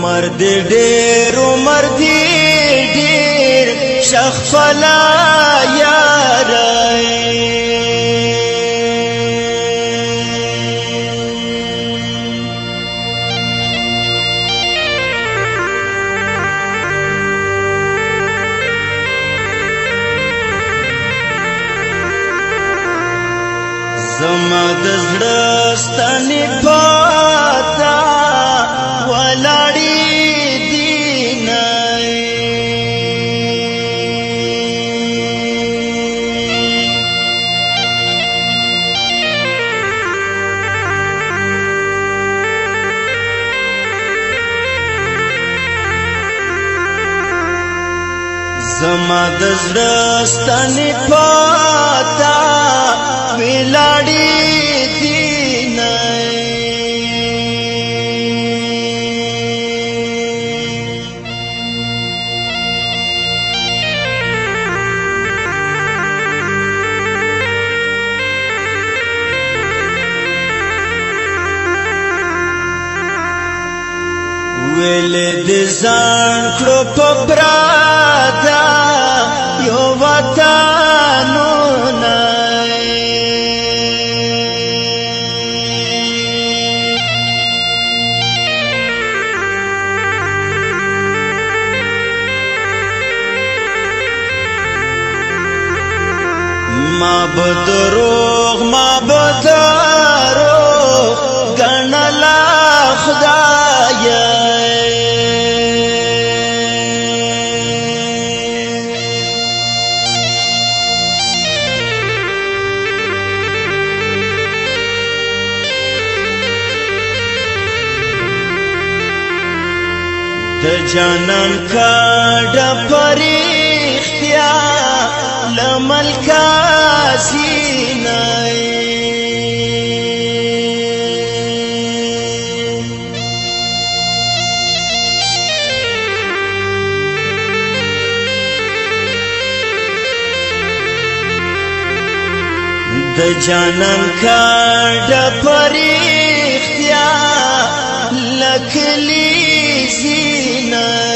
عمر دې ډېر عمر دې ډېر شخ فلا یارای زما د زړه ستنې پاتا ولاړې دینای زما د زړه ستنې پاتا ولاړې دینای ویلې د ځان کړو په برادا یو وطنونه ما بدروغ گنلا خدایا د جانان کډ پرختیا لملکا سینای د جانان کډ پرختیا لکلی سینای